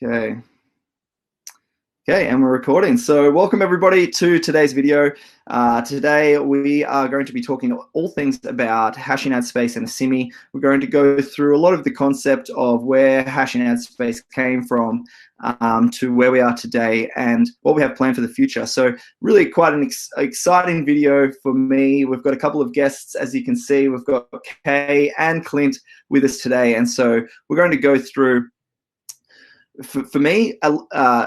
Okay. Okay, and we're recording. So welcome everybody to today's video. Today we are going to be talking all things about hashing ad space and Asimi. We're going to go through a lot of the concept of where hashing ad space came from to where we are today and what we have planned for the future. So really quite an exciting video for me. We've got a couple of guests, as you can see. We've got Kay and Clint with us today. And so we're going to go through for me,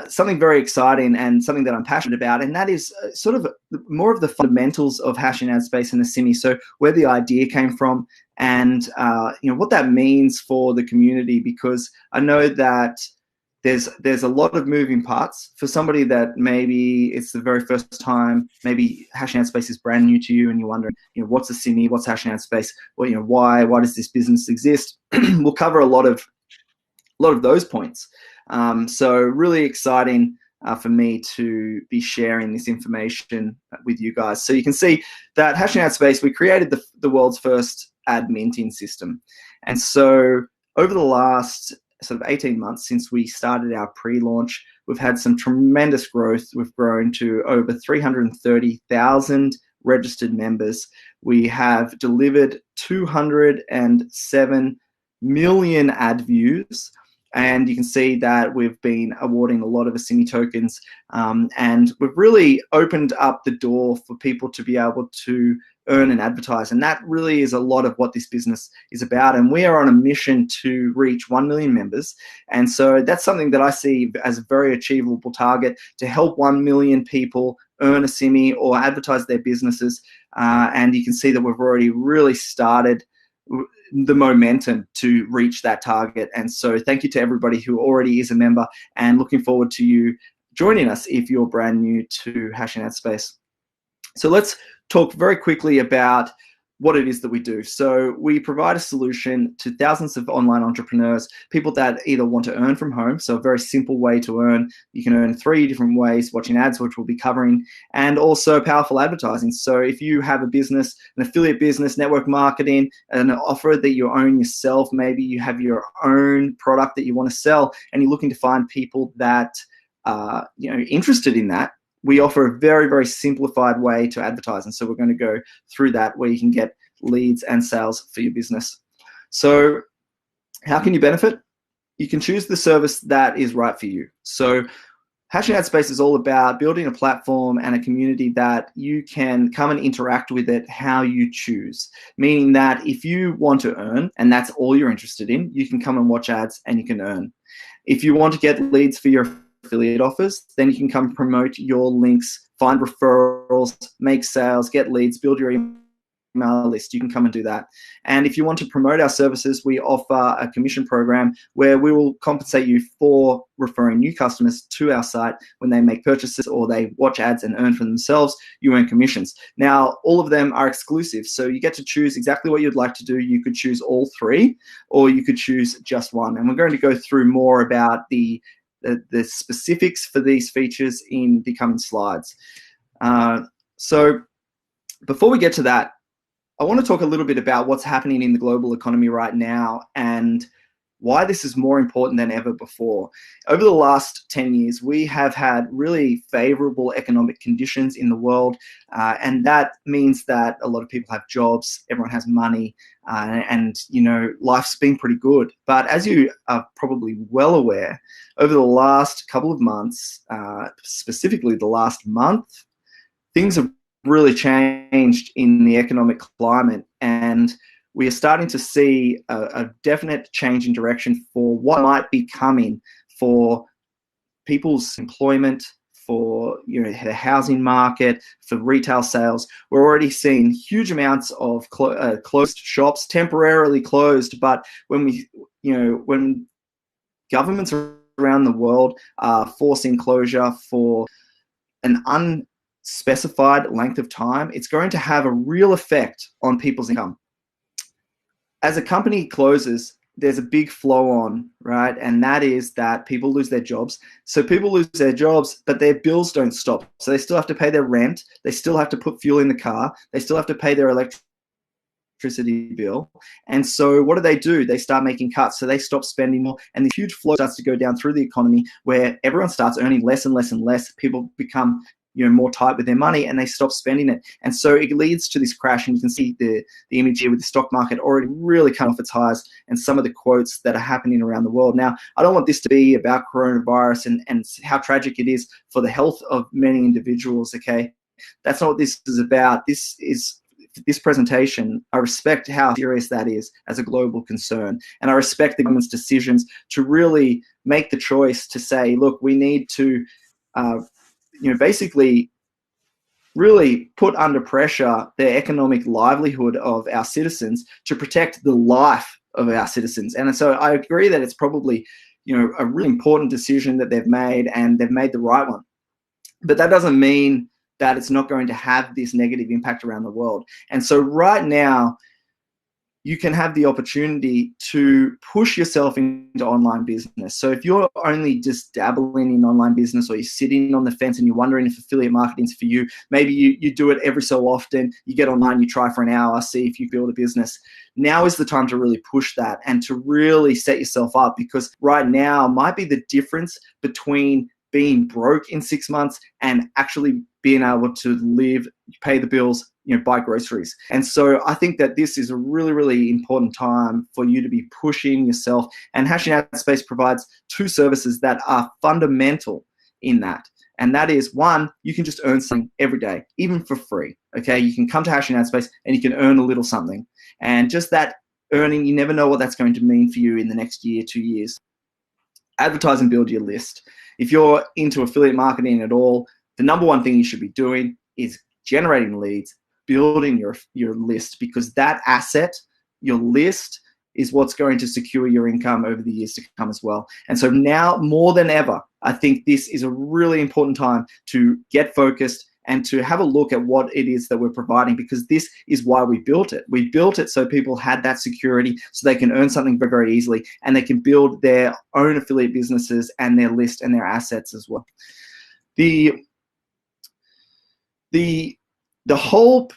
something very exciting and something that I'm passionate about, and that is sort of more of the fundamentals of hashing ad space and Asimi. So where the idea came from, and what that means for the community, because I know that there's a lot of moving parts for somebody that maybe it's the very first time. Maybe hashing ad space is brand new to you, and you're wondering, what's Asimi, what's hashing ad space? Well, why does this business exist? We'll cover a lot of those points. So really exciting for me to be sharing this information with you guys. So you can see that hashing ad space, we created the world's first ad minting system. And so over the last sort of 18 months since we started our pre-launch, we've had some tremendous growth. We've grown to over 330,000 registered members. We have delivered 207 million ad views. And you can see that we've been awarding a lot of Asimi tokens, and we've really opened up the door for people to be able to earn and advertise. And that really is a lot of what this business is about. And we are on a mission to reach 1 million members. And so that's something that I see as a very achievable target, to help 1 million people earn Asimi or advertise their businesses. And you can see that we've already really started the momentum to reach that target. And so thank you to everybody who already is a member, and looking forward to you joining us if you're brand new to hashing ad space. So let's talk very quickly about what it is that we do. So we provide a solution to thousands of online entrepreneurs, people that either want to earn from home, so a very simple way to earn. You can earn 3 different ways: watching ads, which we'll be covering, and also powerful advertising. So if you have a business, an affiliate business, network marketing, an offer that you own yourself, maybe you have your own product that you want to sell, and you're looking to find people that are interested in that, we offer a very, very simplified way to advertise. And so we're going to go through that, where you can get leads and sales for your business. So how can you benefit? You can choose the service that is right for you. So hashing ad space is all about building a platform and a community that you can come and interact with it how you choose. Meaning that if you want to earn, and that's all you're interested in, you can come and watch ads and you can earn. If you want to get leads for your affiliate offers, then you can come promote your links, find referrals, make sales, get leads, build your email list. You can come and do that. And if you want to promote our services, we offer a commission program where we will compensate you for referring new customers to our site. When they make purchases or they watch ads and earn for themselves, you earn commissions. Now, all of them are exclusive, so you get to choose exactly what you'd like to do. You could choose all 3, or you could choose just one. And we're going to go through more about the specifics for these features in the coming slides. So before we get to that, I want to talk a little bit about what's happening in the global economy right now and why this is more important than ever before. Over the last 10 years, we have had really favorable economic conditions in the world, and that means that a lot of people have jobs, everyone has money, and life's been pretty good. But as you are probably well aware, over the last couple of months, specifically the last month, things have really changed in the economic climate, and we are starting to see a definite change in direction for what might be coming for people's employment, for the housing market, for retail sales. We're already seeing huge amounts of closed shops, temporarily closed. But when governments around the world are forcing closure for an unspecified length of time, it's going to have a real effect on people's income. As a company closes, there's a big flow on, right? And that is that people lose their jobs. So people lose their jobs, but their bills don't stop. So they still have to pay their rent. They still have to put fuel in the car. They still have to pay their electricity electricity bill. And so what do? They start making cuts. So they stop spending more, and the huge flow starts to go down through the economy where everyone starts earning less and less and less. People become more tight with their money, and they stop spending it. And so it leads to this crash. And you can see the image here with the stock market already really come off its highs, and some of the quotes that are happening around the world. Now, I don't want this to be about coronavirus and how tragic it is for the health of many individuals, okay? That's not what this is about. This presentation, I respect how serious that is as a global concern. And I respect the government's decisions to really make the choice to say, look, we need to basically really put under pressure the economic livelihood of our citizens to protect the life of our citizens. And so I agree that it's probably, a really important decision that they've made, and they've made the right one. But that doesn't mean that it's not going to have this negative impact around the world. And so right now, you can have the opportunity to push yourself into online business. So if you're only just dabbling in online business, or you're sitting on the fence and you're wondering if affiliate marketing is for you, maybe you do it every so often, you get online, you try for an hour, see if you build a business. Now is the time to really push that and to really set yourself up, because right now might be the difference between being broke in 6 months and actually being able to live, pay the bills, buy groceries. And so I think that this is a really, really important time for you to be pushing yourself. And Hashing Ad Space provides two services that are fundamental in that. And that is, one, you can just earn something every day, even for free. Okay, you can come to Hashing Ad Space and you can earn a little something. And just that earning, you never know what that's going to mean for you in the next year, 2 years. Advertise and build your list. If you're into affiliate marketing at all, the number one thing you should be doing is generating leads, building your list, because that asset, your list, is what's going to secure your income over the years to come as well. And so now more than ever, I think this is a really important time to get focused and to have a look at what it is that we're providing, because this is why we built it. We built it so people had that security, so they can earn something very, very easily, and they can build their own affiliate businesses and their list and their assets as well. The whole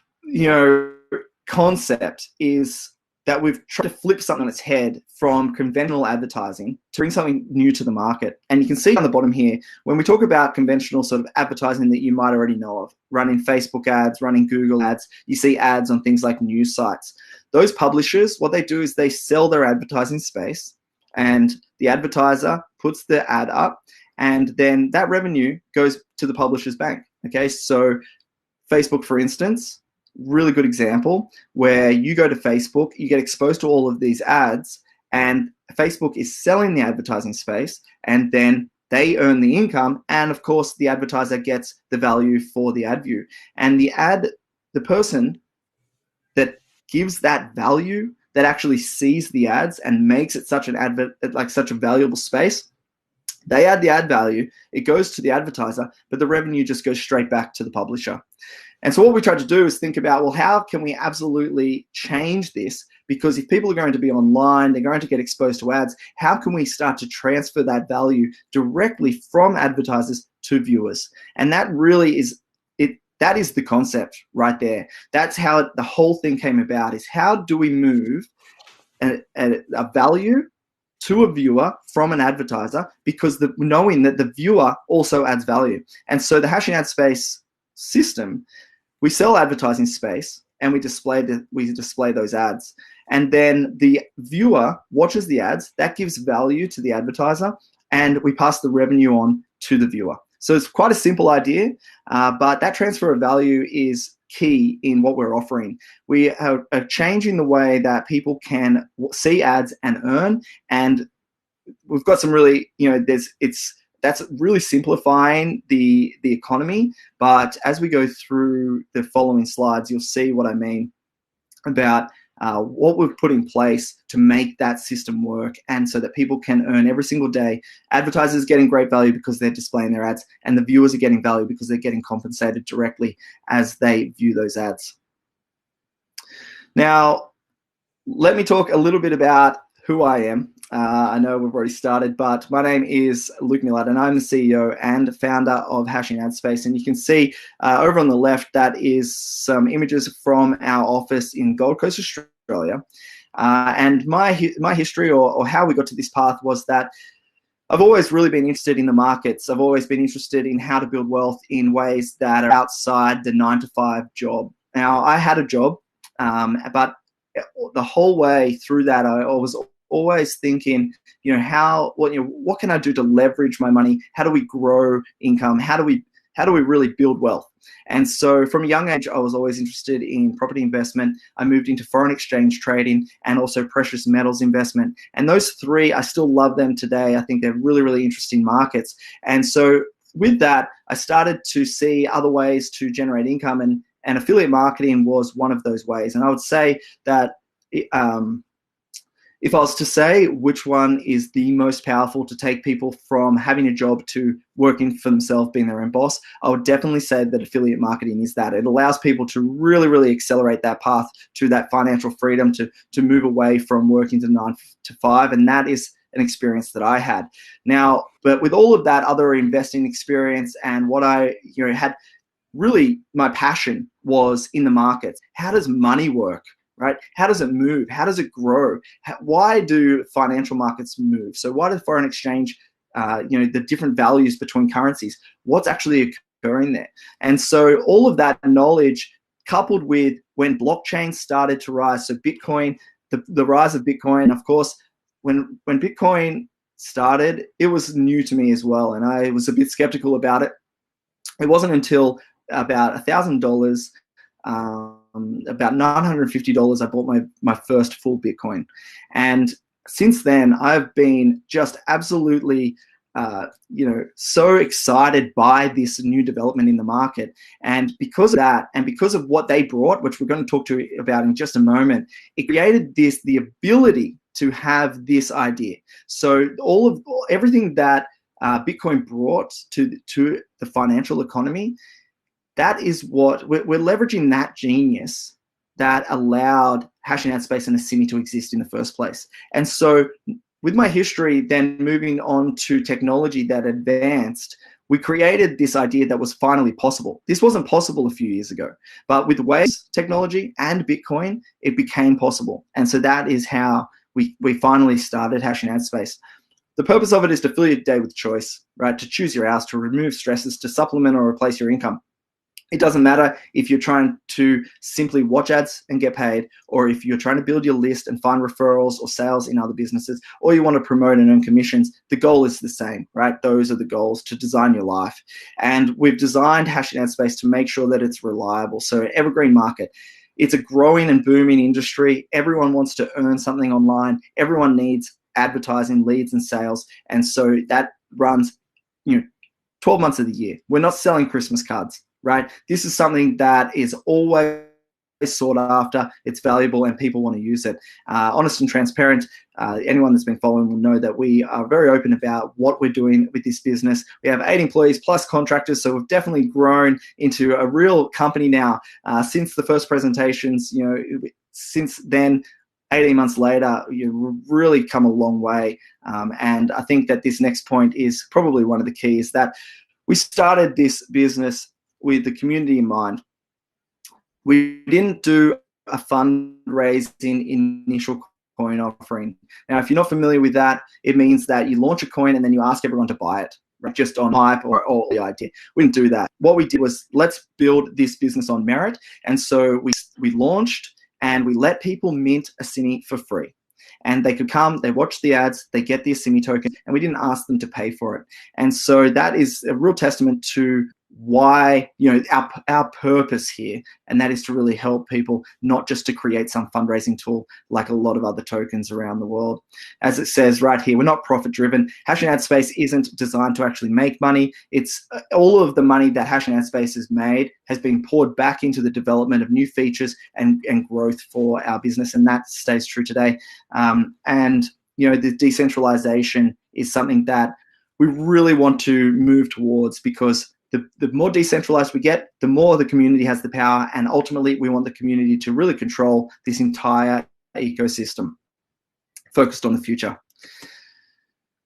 concept is that we've tried to flip something on its head from conventional advertising to bring something new to the market. And you can see on the bottom here, when we talk about conventional sort of advertising that you might already know of, running Facebook ads, running Google ads, you see ads on things like news sites. Those publishers, what they do is they sell their advertising space, and the advertiser puts the ad up, and then that revenue goes to the publisher's bank. Okay, so Facebook, for instance, really good example, where you go to Facebook, you get exposed to all of these ads, and Facebook is selling the advertising space, and then they earn the income, and of course the advertiser gets the value for the ad view. And the person that gives that value, that actually sees the ads and makes it such a valuable space, they add the ad value, it goes to the advertiser, but the revenue just goes straight back to the publisher. And so what we try to do is think about, well, how can we absolutely change this? Because if people are going to be online, they're going to get exposed to ads, how can we start to transfer that value directly from advertisers to viewers? And that really is it. That is the concept right there. That's how the whole thing came about, is how do we move a value to a viewer from an advertiser, because knowing that the viewer also adds value. And so the Hashing Ad Space system, we sell advertising space and we display those ads. And then the viewer watches the ads, that gives value to the advertiser, and we pass the revenue on to the viewer. So it's quite a simple idea, but that transfer of value is key in what we're offering. We are changing the way that people can see ads and earn, and we've got some really, that's really simplifying the economy. But as we go through the following slides, you'll see what I mean about what we've put in place to make that system work, and so that people can earn every single day. Advertisers are getting great value because they're displaying their ads, and the viewers are getting value because they're getting compensated directly as they view those ads. Now, let me talk a little bit about who I am. I know we've already started, but my name is Luke Millard, and I'm the CEO and founder of Hashing Ad Space. And you can see over on the left, that is some images from our office in Gold Coast, Australia. Australia. And my history or how we got to this path was that I've always really been interested in the markets. I've always been interested in how to build wealth in ways that are outside the 9-to-5 job. Now, I had a job, but the whole way through that, I was always thinking, what can I do to leverage my money? How do we grow income? How do we really build wealth? And so from a young age, I was always interested in property investment. I moved into foreign exchange trading and also precious metals investment. And those three, I still love them today. I think they're really, really interesting markets. And so with that, I started to see other ways to generate income, and affiliate marketing was one of those ways. And I would say that if I was to say which one is the most powerful to take people from having a job to working for themselves, being their own boss, I would definitely say that affiliate marketing is that. It allows people to really, really accelerate that path to that financial freedom, to move away from working to 9-to-5. And that is an experience that I had. Now, but with all of that other investing experience and what I had, really my passion was in the markets. How does money work? Right? How does it move? How does it grow? Why do financial markets move? So why do foreign exchange, the different values between currencies, what's actually occurring there? And so all of that knowledge coupled with when blockchain started to rise, so Bitcoin, the rise of Bitcoin, of course, when Bitcoin started, it was new to me as well. And I was a bit skeptical about it. It wasn't until about $1,000, about $950, I bought my first full Bitcoin. And since then, I've been just absolutely, so excited by this new development in the market. And because of that, and because of what they brought, which we're going to talk about in just a moment, it created the ability to have this idea. So everything that Bitcoin brought to the financial economy, that is what we're leveraging, that genius that allowed Hashing Out Space and Asimi to exist in the first place. And so with my history, then moving on to technology that advanced, we created this idea that was finally possible. This wasn't possible a few years ago, but with Waves technology and Bitcoin, it became possible. And so that is how we finally started Hashing Out Space. The purpose of it is to fill your day with choice, right? To choose your hours, to remove stresses, to supplement or replace your income. It doesn't matter if you're trying to simply watch ads and get paid, or if you're trying to build your list and find referrals or sales in other businesses, or you want to promote and earn commissions. The goal is the same, right? Those are the goals, to design your life. And we've designed Hashing Out Space to make sure that it's reliable. So evergreen market. It's a growing and booming industry. Everyone wants to earn something online. Everyone needs advertising, leads, and sales. And so that runs, 12 months of the year. We're not selling Christmas cards, right? This is something that is always sought after. It's valuable and people want to use it. Honest and transparent. Anyone that's been following will know that we are very open about what we're doing with this business. We have 8 employees plus contractors, so we've definitely grown into a real company now. Since the first presentations, since then, 18 months later, you've really come a long way. And I think that this next point is probably one of the keys, that we started this business with the community in mind. We didn't do a fundraising initial coin offering. Now, if you're not familiar with that, it means that you launch a coin and then you ask everyone to buy it, right? Just on hype or the idea. We didn't do that. What we did was, let's build this business on merit. And so we launched and we let people mint Asimi for free. And they could come, they watch the ads, they get the Asimi token, and we didn't ask them to pay for it. And so that is a real testament to why, our purpose here, and that is to really help people, not just to create some fundraising tool like a lot of other tokens around the world. As it says right here, we're not profit driven. Hashing Out Space isn't designed to actually make money. It's all of the money that Hashing Out Space has made has been poured back into the development of new features and growth for our business, and that stays true today. The decentralization is something that we really want to move towards, because the more decentralized we get, the more the community has the power, and ultimately we want the community to really control this entire ecosystem, focused on the future.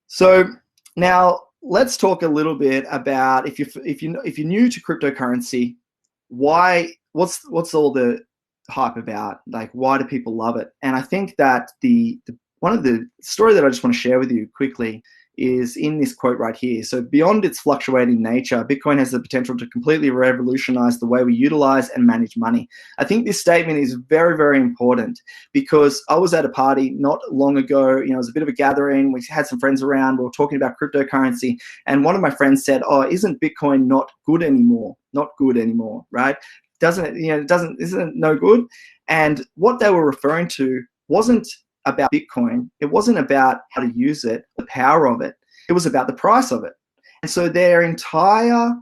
So now let's talk a little bit about, if you're new to cryptocurrency, what's all the hype about? Like, why do people love it? And I think that the one of the story that I just want to share with you quickly is in this quote right here. So beyond its fluctuating nature, Bitcoin has the potential to completely revolutionize the way we utilize and manage money. I think this statement is very, very important because I was at a party not long ago. It was a bit of a gathering. We had some friends around. We were talking about cryptocurrency. And one of my friends said, oh, isn't Bitcoin not good anymore? Not good anymore, right? Isn't it no good? And what they were referring to wasn't about Bitcoin. It wasn't about how to use it, the power of it. It was about the price of it. And so their entire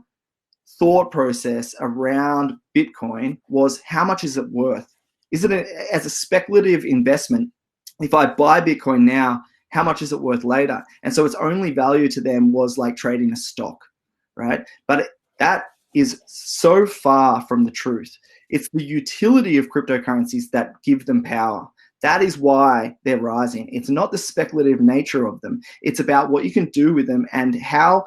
thought process around Bitcoin was, how much is it worth? Is it as a speculative investment? If I buy Bitcoin now, how much is it worth later? And so its only value to them was like trading a stock, right? But that is so far from the truth. It's the utility of cryptocurrencies that give them power. That is why they're rising. It's not the speculative nature of them. It's about what you can do with them and how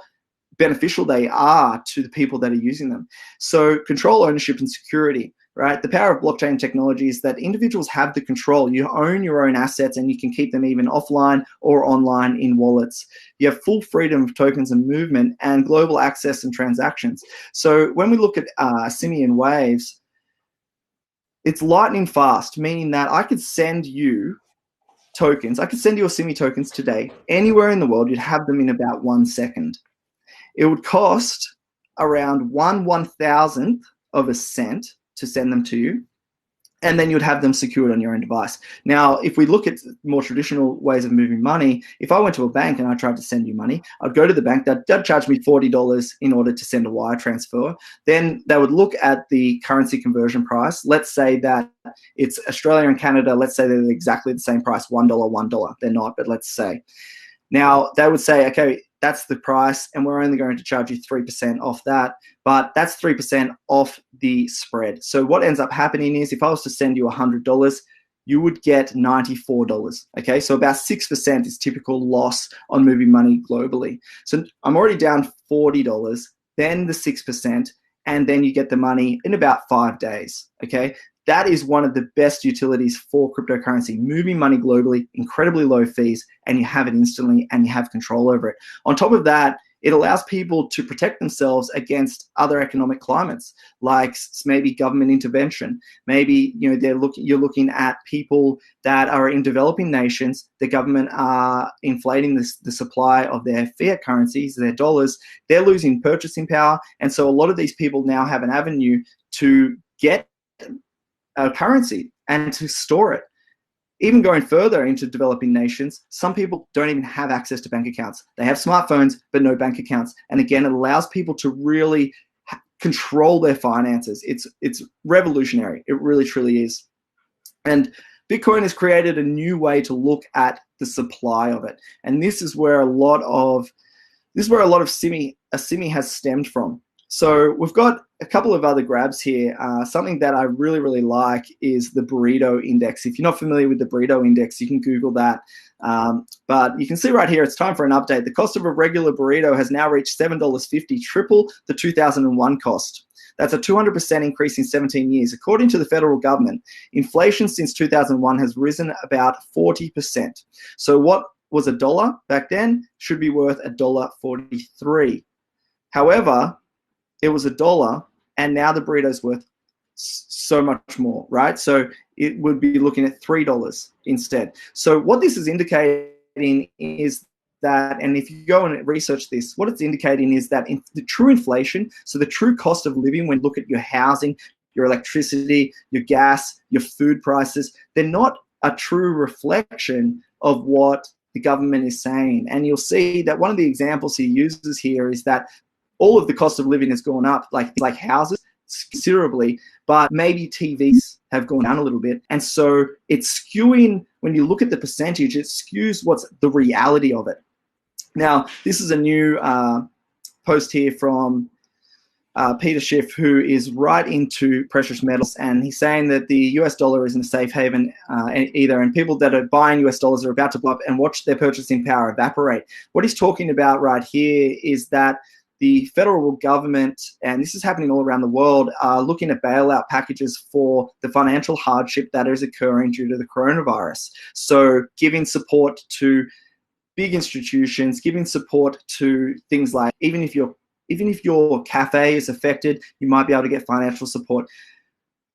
beneficial they are to the people that are using them. So control, ownership, and security, right? The power of blockchain technology is that individuals have the control. You own your own assets and you can keep them even offline or online in wallets. You have full freedom of tokens and movement and global access and transactions. So when we look at Asimi and Waves, it's lightning fast, meaning that I could send you tokens. I could send you Asimi tokens today. Anywhere in the world, you'd have them in about 1 second. It would cost around 1/1000th of a cent to send them to you. And then you'd have them secured on your own device. Now, if we look at more traditional ways of moving money, if I went to a bank and I tried to send you money, I'd go to the bank, they'd charge me $40 in order to send a wire transfer. Then they would look at the currency conversion price. Let's say that it's Australia and Canada. Let's say they're exactly the same price, $1, $1. They're not, but let's say. Now, they would say, okay, that's the price, and we're only going to charge you 3% off that, but that's 3% off the spread. So what ends up happening is if I was to send you $100, you would get $94, okay? So about 6% is typical loss on moving money globally. So I'm already down $40, then the 6%, and then you get the money in about 5 days, okay? That is one of the best utilities for cryptocurrency, moving money globally, incredibly low fees, and you have it instantly and you have control over it. On top of that, it allows people to protect themselves against other economic climates, like maybe government intervention. Maybe you're looking at people that are in developing nations. The government are inflating the supply of their fiat currencies, their dollars. They're losing purchasing power, and so a lot of these people now have an avenue to get currency and to store it. Even going further into developing nations, some people don't even have access to bank accounts. They have smartphones, but no bank accounts. And again, it allows people to really control their finances. It's revolutionary. It really, truly is. And Bitcoin has created a new way to look at the supply of it. And this is where a lot of Asimi has stemmed from. So we've got a couple of other grabs here. Something that I really, really like is the burrito index. If you're not familiar with the burrito index, you can Google that. But you can see right here, it's time for an update. The cost of a regular burrito has now reached $7.50, triple the 2001 cost. That's a 200% increase in 17 years. According to the federal government, inflation since 2001 has risen about 40%. So what was $1 back then should be worth $1.43. However, it was $1, and now the burrito's worth so much more, right? So it would be looking at $3 instead. So what this is indicating is that, and if you go and research this, what it's indicating is that in the true inflation, so the true cost of living when you look at your housing, your electricity, your gas, your food prices, they're not a true reflection of what the government is saying. And you'll see that one of the examples he uses here is that all of the cost of living has gone up, like houses considerably, but maybe TVs have gone down a little bit. And so it's skewing, when you look at the percentage, it skews what's the reality of it. Now, this is a new post here from Peter Schiff, who is right into precious metals, and he's saying that the US dollar isn't a safe haven either, and people that are buying US dollars are about to blow up and watch their purchasing power evaporate. What he's talking about right here is that the federal government, and this is happening all around the world, are looking at bailout packages for the financial hardship that is occurring due to the coronavirus. So giving support to big institutions, giving support to things like even if your cafe is affected, you might be able to get financial support.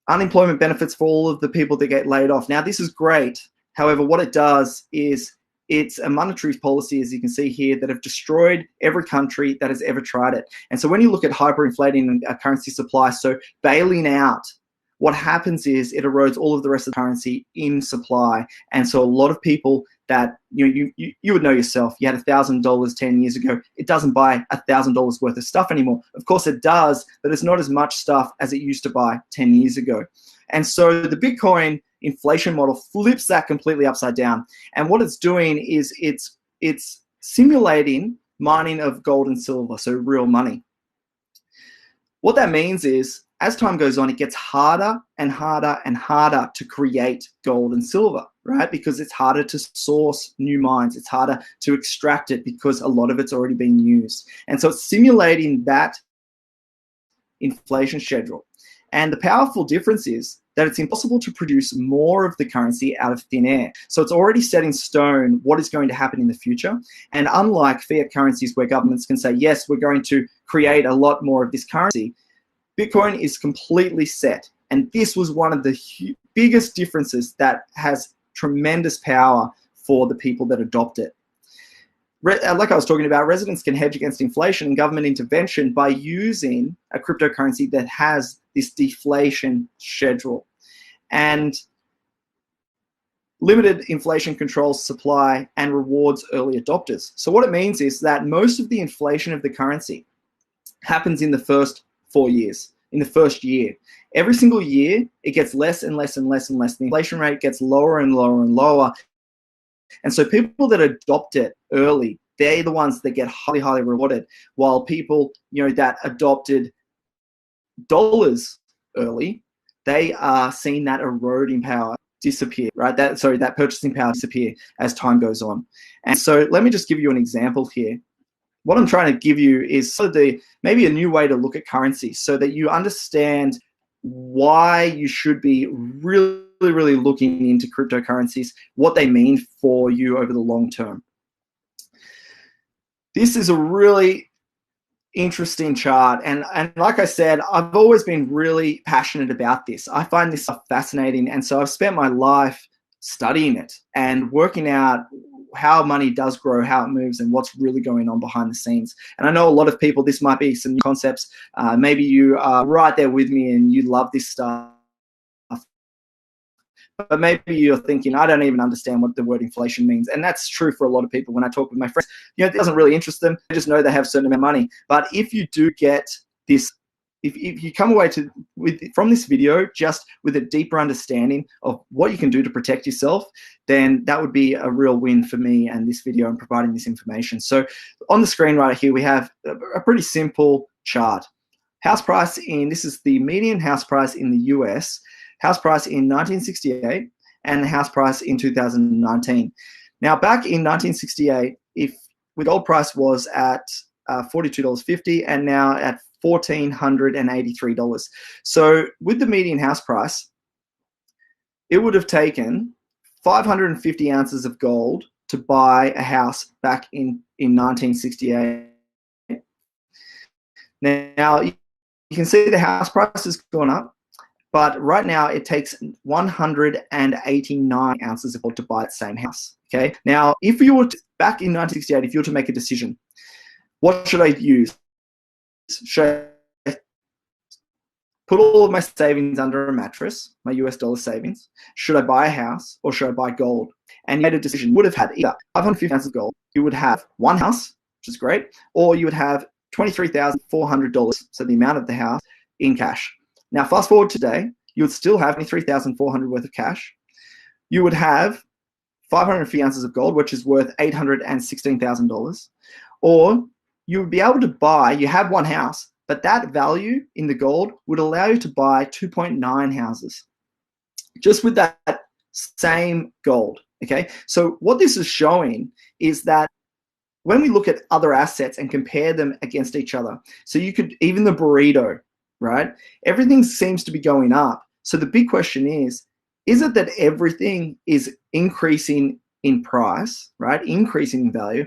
Unemployment benefits for all of the people that get laid off. Now, this is great. However, what it does is it's a monetary policy, as you can see here, that have destroyed every country that has ever tried it. And so when you look at hyperinflating a currency supply, so bailing out, what happens is it erodes all of the rest of the currency in supply. And so a lot of people that you would know yourself, you had $1,000 10 years ago, it doesn't buy $1,000 worth of stuff anymore. Of course it does, but it's not as much stuff as it used to buy 10 years ago. And so the Bitcoin inflation model flips that completely upside down. And what it's doing is it's simulating mining of gold and silver, so real money. What that means is, as time goes on, it gets harder and harder and harder to create gold and silver, right? Because it's harder to source new mines. It's harder to extract it because a lot of it's already been used. And so it's simulating that inflation schedule. And the powerful difference is that it's impossible to produce more of the currency out of thin air. So it's already set in stone what is going to happen in the future. And unlike fiat currencies where governments can say, yes, we're going to create a lot more of this currency, Bitcoin is completely set. And this was one of the biggest differences that has tremendous power for the people that adopt it. Like I was talking about, residents can hedge against inflation and government intervention by using a cryptocurrency that has this deflation schedule. And limited inflation controls supply and rewards early adopters. So what it means is that most of the inflation of the currency happens in the first 4 years, in the first year. Every single year, it gets less and less and less and less. The inflation rate gets lower and lower and lower. And so people that adopt it early, they're the ones that get highly, highly rewarded, while people, that adopted dollars early, they are seeing that eroding power disappear, right? That purchasing power disappear as time goes on. And so let me just give you an example here. What I'm trying to give you is sort of maybe a new way to look at currency so that you understand why you should be really, really looking into cryptocurrencies, what they mean for you over the long term. This is a really interesting chart. And like I said, I've always been really passionate about this. I find this stuff fascinating. And so I've spent my life studying it and working out how money does grow, how it moves, and what's really going on behind the scenes. And I know a lot of people, this might be some new concepts. Maybe you are right there with me and you love this stuff. But maybe you're thinking, I don't even understand what the word inflation means. And that's true for a lot of people. When I talk with my friends, it doesn't really interest them. They just know they have a certain amount of money. But if you do get this, if you come away from this video just with a deeper understanding of what you can do to protect yourself, then that would be a real win for me and this video and providing this information. So on the screen right here, we have a pretty simple chart. House price this is the median house price in the US, house price in 1968, and the house price in 2019. Now, back in 1968, if the gold price was at $42.50 and now at $1,483. So with the median house price, it would have taken 550 ounces of gold to buy a house back in 1968. Now, you can see the house price has gone up, but right now it takes 189 ounces of gold to buy that same house. Okay. Now, if you were back in 1968, if you were to make a decision, what should I use? Should I put all of my savings under a mattress, my US dollar savings? Should I buy a house or should I buy gold? And you made a decision. You would have had either 550 ounces of gold, you would have one house, which is great, or you would have $23,400, so the amount of the house, in cash. Now, fast forward today, you would still have $23,400 worth of cash. You would have 550 ounces of gold, which is worth $816,000, or you would be able to buy, you have one house, but that value in the gold would allow you to buy 2.9 houses just with that same gold, okay? So what this is showing is that when we look at other assets and compare them against each other, so you could, even the burrito, right? Everything seems to be going up. So the big question is it that everything is increasing in price, right? Increasing in value,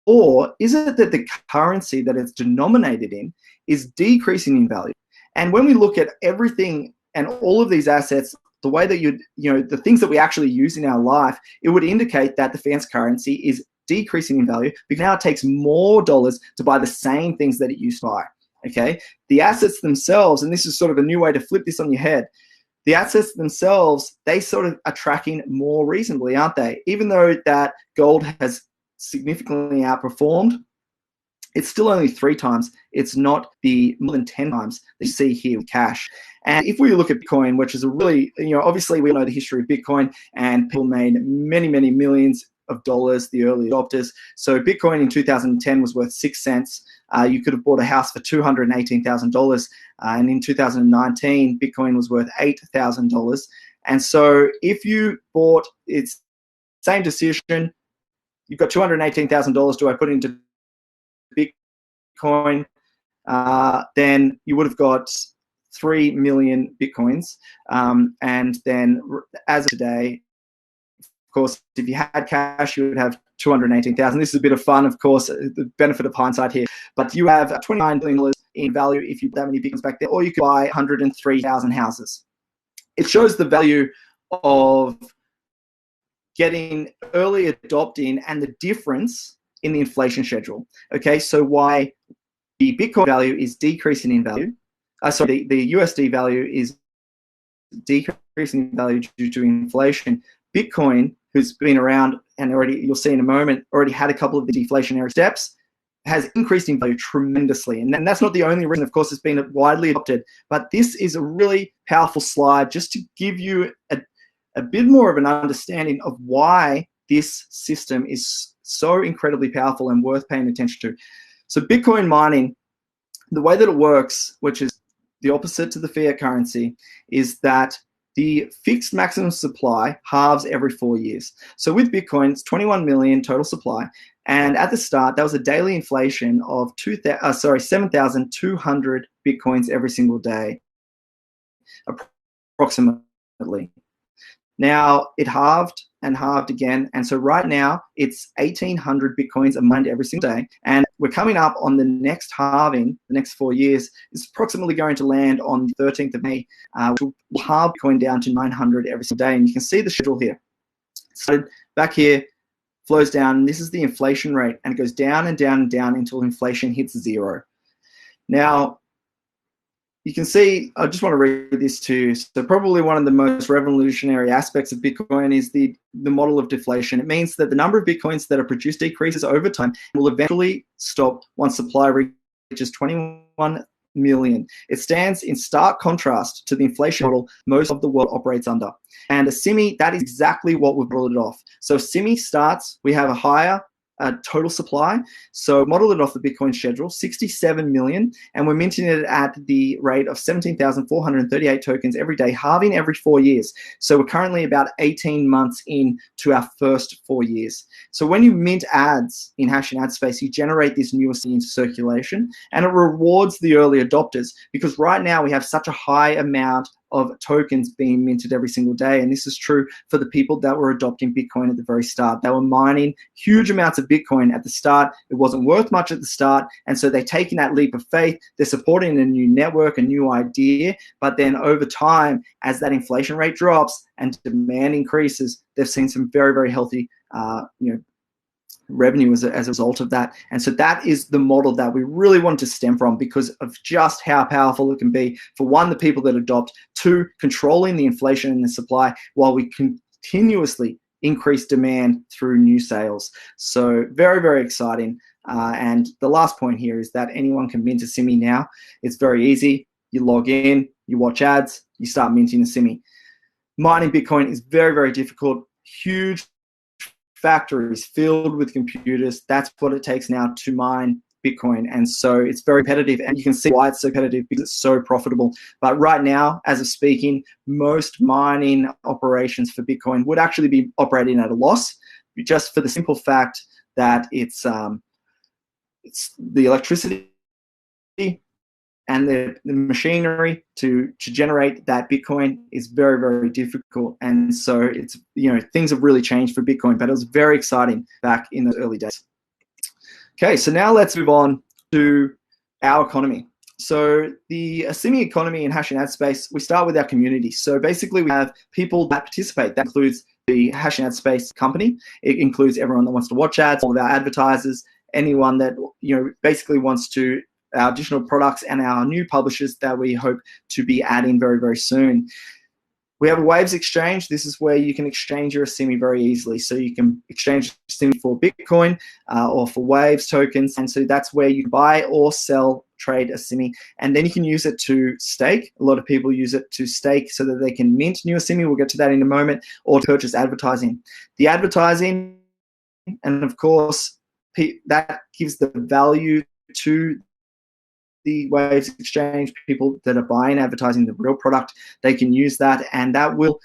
or is it that the currency that it's denominated in is decreasing in value? And when we look at everything and all of these assets, the way that the things that we actually use in our life, it would indicate that the fiat's currency is decreasing in value because now it takes more dollars to buy the same things that it used to buy. Okay, the assets themselves, and this is sort of a new way to flip this on your head. The assets themselves, they sort of are tracking more reasonably, aren't they? Even though that gold has significantly outperformed, it's still only 3 times. It's not the more than 10 times that you see here with cash. And if we look at Bitcoin, which is a really, obviously we know the history of Bitcoin, and people made many, many millions of dollars, the early adopters. So Bitcoin in 2010 was worth 6 cents. You could have bought a house for $218,000. And in 2019, Bitcoin was worth $8,000. And so if you bought, it's same decision, you've got $218,000, do I put it into Bitcoin? Then you would have got 3 million Bitcoins. And then as of today, of course, if you had cash, you would have 218,000. This is a bit of fun, of course, the benefit of hindsight here. But you have $29 billion in value if you put that many Bitcoins back there, or you could buy 103,000 houses. It shows the value of getting early adopting and the difference in the inflation schedule. Okay, so why the Bitcoin value is decreasing in value. The USD value is decreasing in value due to inflation. Bitcoin, who's been around and already, you'll see in a moment, already had a couple of the deflationary steps, has increased in value tremendously. And that's not the only reason, of course, it's been widely adopted. But this is a really powerful slide just to give you a bit more of an understanding of why this system is so incredibly powerful and worth paying attention to. So Bitcoin mining, the way that it works, which is the opposite to the fiat currency, is that the fixed maximum supply halves every 4 years. So with Bitcoin, it's 21 million total supply. And at the start, that was a daily inflation of 7,200 Bitcoins every single day, approximately. Now, it halved and halved again. And so right now, it's 1,800 Bitcoins a mined every single day. And we're coming up on the next halving, the next 4 years, is approximately going to land on the 13th of May, which will halve Bitcoin down to 900 every single day. And you can see the schedule here. So back here, flows down. This is the inflation rate, and it goes down and down and down until inflation hits 0. Now, you can see, I just want to read this too. So probably one of the most revolutionary aspects of Bitcoin is the model of deflation. It means that the number of Bitcoins that are produced decreases over time and will eventually stop once supply reaches 21 million. It stands in stark contrast to the inflation model most of the world operates under. And Asimi, that is exactly what we've modeled it off. So Asimi starts, we have a higher total supply. So model it off the Bitcoin schedule, 67 million, and we're minting it at the rate of 17,438 tokens every day, halving every 4 years. So we're currently about 18 months into our first 4 years. So when you mint ads in hashing ad space, you generate this new Asimi into circulation, and it rewards the early adopters because right now we have such a high amount of tokens being minted every single day. And this is true for the people that were adopting Bitcoin at the very start. They were mining huge amounts of Bitcoin at the start. It wasn't worth much at the start. And so they're taking that leap of faith. They're supporting a new network, a new idea. But then over time, as that inflation rate drops and demand increases, they've seen some very, very healthy revenue as a result of that. And so that is the model that we really want to stem from because of just how powerful it can be for one, the people that adopt, two, controlling the inflation and the supply while we continuously increase demand through new sales. So very, very exciting. And the last point here is that anyone can mint Asimi now. It's very easy. You log in, you watch ads, you start minting Asimi. Mining Bitcoin is very, very difficult. Huge factories filled with computers. That's what it takes now to mine Bitcoin. And so it's very competitive, and you can see why it's so competitive because it's so profitable. But right now, as of speaking, most mining operations for Bitcoin would actually be operating at a loss just for the simple fact that it's the electricity and the machinery to generate that Bitcoin is very, very difficult. And so it's, things have really changed for Bitcoin, but it was very exciting back in those early days. Okay, so now let's move on to our economy. So the Asimi economy in Hash and Ad space, we start with our community. So basically we have people that participate. That includes the Hash and Ad space company. It includes everyone that wants to watch ads, all of our advertisers, anyone that basically wants to our additional products and our new publishers that we hope to be adding very, very soon. We have a Waves exchange. This is where you can exchange your Asimi very easily. So you can exchange Asimi for Bitcoin or for Waves tokens. And so that's where you buy or sell, trade Asimi. And then you can use it to stake. A lot of people use it to stake so that they can mint new Asimi. We'll get to that in a moment, or to purchase advertising. The advertising, and of course, that gives the value to the Waves exchange. People that are buying advertising, the real product, they can use that, and that will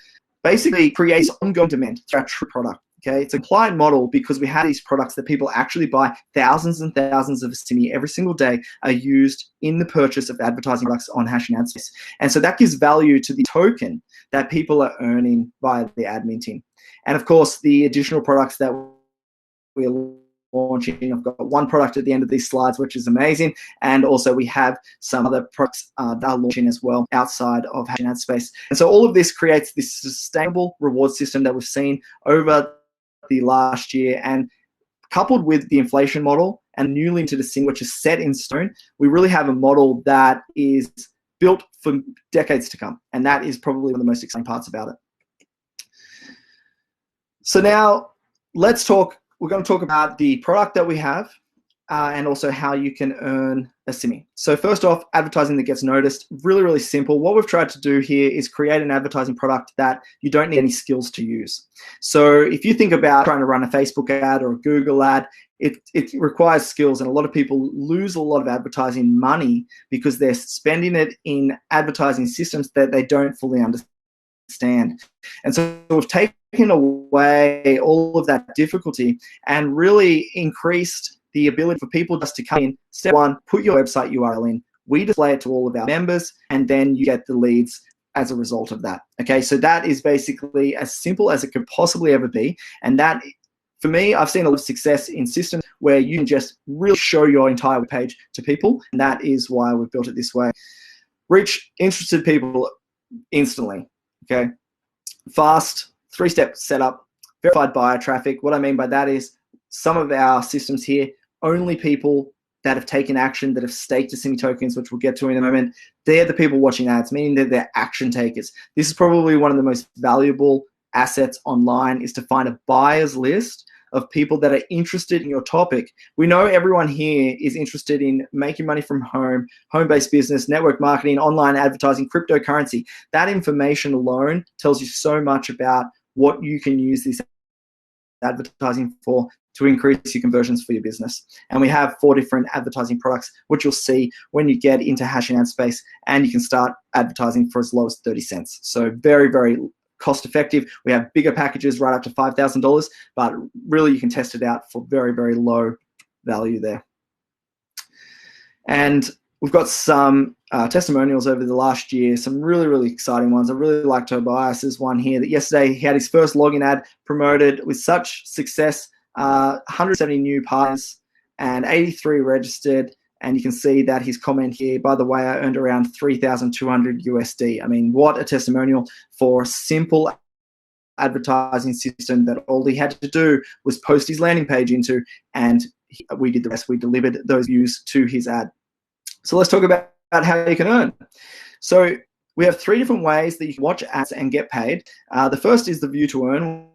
basically create ongoing demand through our true product. Okay, it's a client model because we have these products that people actually buy. Thousands and thousands of Asimi every single day are used in the purchase of advertising products on Hash and Ad space. And so that gives value to the token that people are earning via the ad minting. And of course, the additional products that we're launching. I've got one product at the end of these slides, which is amazing. And also we have some other products that are launching as well outside of Hash and Ad space. And so all of this creates this sustainable reward system that we've seen over the last year. And coupled with the inflation model and newly into the Asimi, which is set in stone, we really have a model that is built for decades to come. And that is probably one of the most exciting parts about it. So now let's talk. We're going to talk about the product that we have and also how you can earn Asimi. So first off, advertising that gets noticed. Really, really simple. What we've tried to do here is create an advertising product that you don't need any skills to use. So if you think about trying to run a Facebook ad or a Google ad, it requires skills, and a lot of people lose a lot of advertising money because they're spending it in advertising systems that they don't fully understand. And so we've taken away all of that difficulty and really increased the ability for people just to come in. Step one, put your website URL in. We display it to all of our members, and then you get the leads as a result of that. Okay, so that is basically as simple as it could possibly ever be. And that, for me, I've seen a lot of success in systems where you can just really show your entire page to people, and that is why we've built it this way. Reach interested people instantly. Okay, fast, 3-step setup, verified buyer traffic. What I mean by that is some of our systems here, only people that have taken action, that have staked Asimi tokens, which we'll get to in a moment, they're the people watching ads, meaning that they're action takers. This is probably one of the most valuable assets online, is to find a buyer's list of people that are interested in your topic. We know everyone here is interested in making money from home, home-based business, network marketing, online advertising, cryptocurrency. That information alone tells you so much about what you can use this advertising for to increase your conversions for your business. And we have 4 different advertising products, which you'll see when you get into Hash and Ad space, and you can start advertising for as low as 30 cents. So very, very cost effective. We have bigger packages right up to $5,000, but really you can test it out for very, very low value there. And we've got some testimonials over the last year, some really, really exciting ones. I really like Tobias's one here, that yesterday he had his first login ad promoted with such success, 170 new partners and 83 registered. And you can see that his comment here, by the way, I earned around 3,200 USD. I mean, what a testimonial for a simple advertising system that all he had to do was post his landing page into, and we did the rest. We delivered those views to his ad. So let's talk about how you can earn. So we have 3 different ways that you can watch ads and get paid. The first is the view to earn,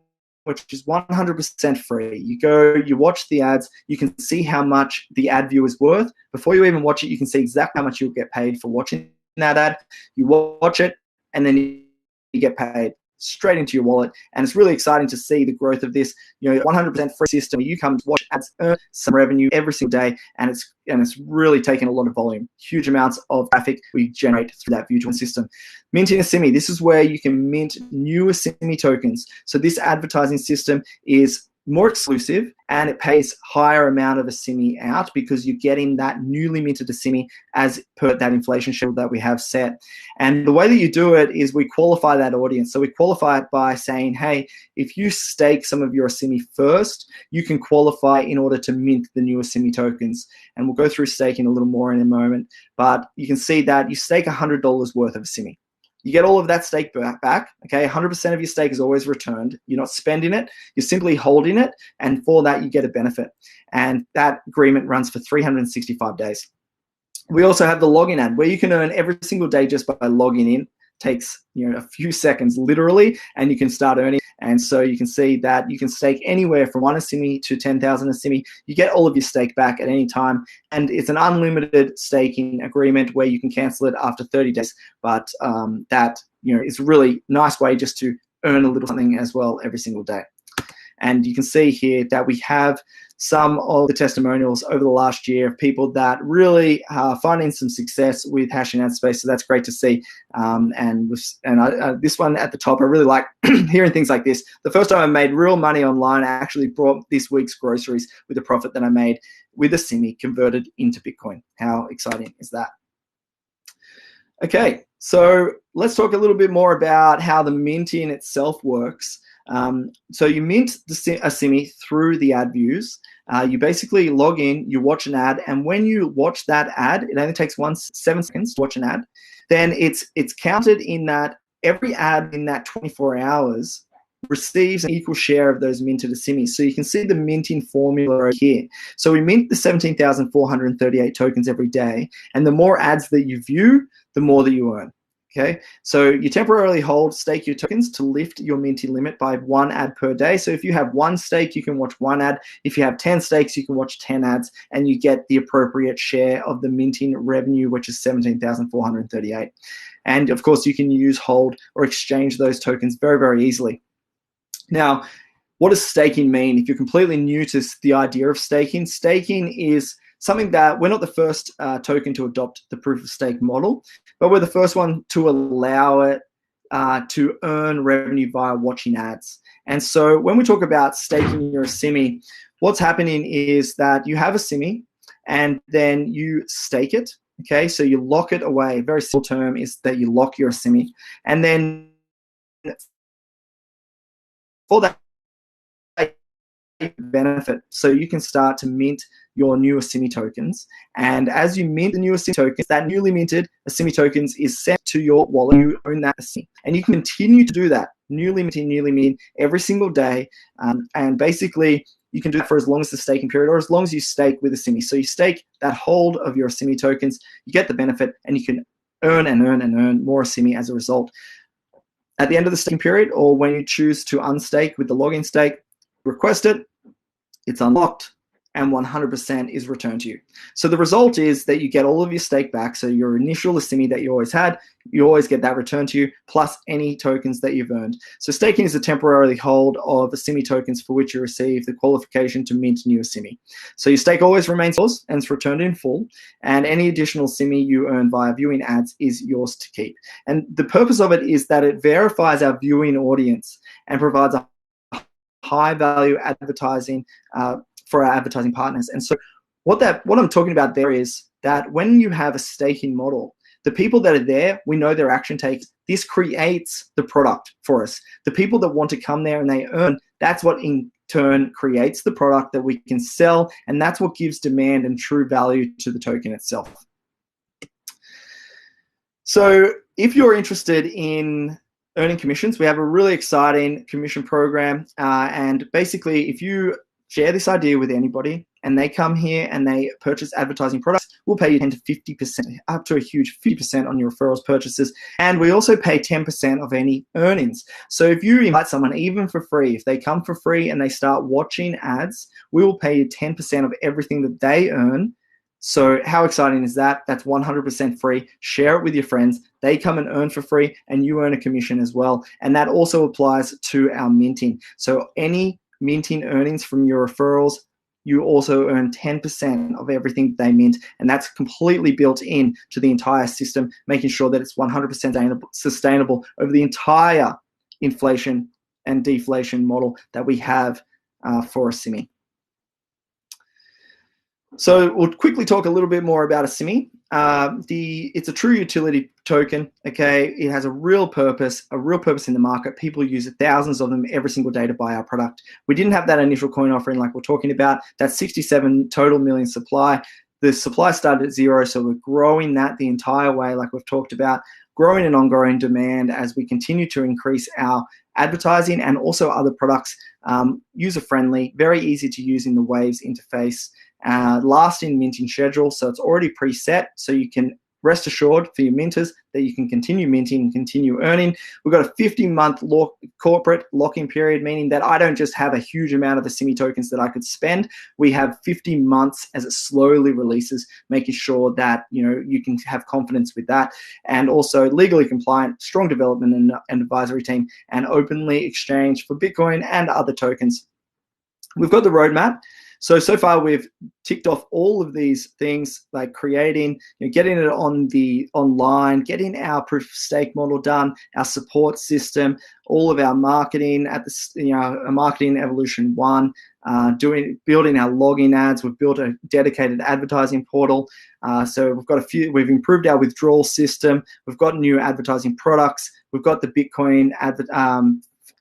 which is 100% free. You go, you watch the ads, you can see how much the ad view is worth. Before you even watch it, you can see exactly how much you'll get paid for watching that ad. You watch it, and then you get paid straight into your wallet. And it's really exciting to see the growth of this, 100% free system. You come to watch ads, earn some revenue every single day, and it's really taken a lot of volume. Huge amounts of traffic we generate through that view to earn system. Minting Asimi, this is where you can mint new Asimi tokens. So this advertising system is more exclusive, and it pays higher amount of Asimi out because you're getting that newly minted Asimi as per that inflation schedule that we have set. And the way that you do it is we qualify that audience. So we qualify it by saying, hey, if you stake some of your Asimi first, you can qualify in order to mint the new Asimi tokens. And we'll go through staking a little more in a moment, but you can see that you stake $100 worth of Asimi. You get all of that stake back, okay? 100% of your stake is always returned. You're not spending it, you're simply holding it, and for that you get a benefit. And that agreement runs for 365 days. We also have the login ad where you can earn every single day just by logging in. Takes a few seconds literally, and you can start earning. And so you can see that you can stake anywhere from 1 Asimi to 10,000 Asimi. You get all of your stake back at any time, and it's an unlimited staking agreement where you can cancel it after 30 days. But that is a really nice way just to earn a little something as well every single day. And you can see here that we have some of the testimonials over the last year of people that really are finding some success with hashing ad space. So that's great to see. This one at the top, I really like hearing things like this. The first time I made real money online, I actually brought this week's groceries with a profit that I made with Asimi converted into Bitcoin. How exciting is that? Okay, so let's talk a little bit more about how the minting itself works. So you mint the Asimi through the ad views. You basically log in, you watch an ad, and when you watch that ad, it only takes 7 seconds to watch an ad. Then it's counted in that every ad in that 24 hours receives an equal share of those minted Asimi. So you can see the minting formula right here. So we mint the 17,438 tokens every day, and the more ads that you view, the more that you earn. Okay, so you temporarily stake your tokens to lift your minting limit by 1 ad per day. So if you have 1 stake, you can watch 1 ad. If you have 10 stakes, you can watch 10 ads, and you get the appropriate share of the minting revenue, which is 17,438. And of course, you can use, hold, or exchange those tokens very, very easily. Now, what does staking mean? If you're completely new to the idea of staking, staking is something that we're not the first token to adopt the proof of stake model, but we're the first one to allow it to earn revenue via watching ads. And so when we talk about staking your Asimi, what's happening is that you have Asimi and then you stake it. Okay, so you lock it away. A very simple term is that you lock your Asimi, and then for that benefit, so you can start to mint your new Asimi tokens. And as you mint the new Asimi tokens, that newly minted Asimi tokens is sent to your wallet. You own that Asimi, and you can continue to do that, newly mint every single day. And basically, you can do it for as long as the staking period, or as long as you stake with Asimi. So you stake that hold of your Asimi tokens, you get the benefit, and you can earn and earn and earn more Asimi as a result. At the end of the staking period, or when you choose to unstake with the login stake, request it, it's unlocked, and 100% is returned to you. So the result is that you get all of your stake back. So your initial Asimi that you always had, you always get that returned to you, plus any tokens that you've earned. So staking is a temporary hold of Asimi tokens for which you receive the qualification to mint new Asimi. So your stake always remains yours and it's returned in full, and any additional Asimi you earn via viewing ads is yours to keep. And the purpose of it is that it verifies our viewing audience and provides a high value advertising for our advertising partners. And so what I'm talking about there is that when you have a staking model, the people that are there, we know their action takes. This creates the product for us. The people that want to come there and they earn, that's what in turn creates the product that we can sell, and that's what gives demand and true value to the token itself. So if you're interested in earning commissions, we have a really exciting commission program. And basically, if you share this idea with anybody and they come here and they purchase advertising products, we'll pay you 10 to 50%, up to a huge 50% on your referrals purchases. And we also pay 10% of any earnings. So if you invite someone, even for free, if they come for free and they start watching ads, we will pay you 10% of everything that they earn. So how exciting is that? That's 100% free. Share it with your friends. They come and earn for free, and you earn a commission as well. And that also applies to our minting. So any minting earnings from your referrals, you also earn 10% of everything they mint, and that's completely built in to the entire system, making sure that it's 100% sustainable over the entire inflation and deflation model that we have for Asimi. So we'll quickly talk a little bit more about Asimi. It's a true utility token. Okay, it has a real purpose in the market. People use it, thousands of them every single day to buy our product. We didn't have that initial coin offering like we're talking about. That's 67 total million supply. The supply started at 0, so we're growing that the entire way, like we've talked about, growing and ongoing demand as we continue to increase our advertising and also other products, user-friendly, very easy to use in the Waves interface. Last in minting schedule, so it's already preset, so you can rest assured for your minters that you can continue minting and continue earning. We've got a 50-month corporate lock-in period, meaning that I don't just have a huge amount of the Asimi tokens that I could spend. We have 50 months as it slowly releases, making sure that you can have confidence with that. And also legally compliant, strong development and advisory team, and openly exchanged for Bitcoin and other tokens. We've got the roadmap. So far we've ticked off all of these things, like creating, getting it online, getting our proof of stake model done, our support system, all of our marketing at the marketing evolution 1, building our login ads. We've built a dedicated advertising portal. So we've improved our withdrawal system. We've got new advertising products. We've got the Bitcoin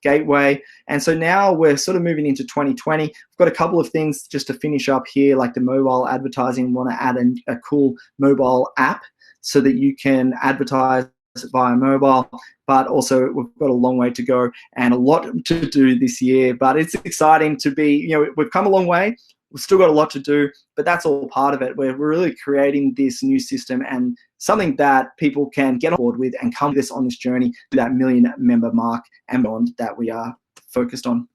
gateway. And so now we're sort of moving into 2020. We've got a couple of things just to finish up here, like the mobile advertising. We want to add a cool mobile app so that you can advertise via mobile, but also we've got a long way to go and a lot to do this year. But it's exciting to be, we've come a long way. We've still got a lot to do, but that's all part of it. We're really creating this new system and something that people can get on board with and come with us on this journey to that 1 million member mark and beyond that we are focused on.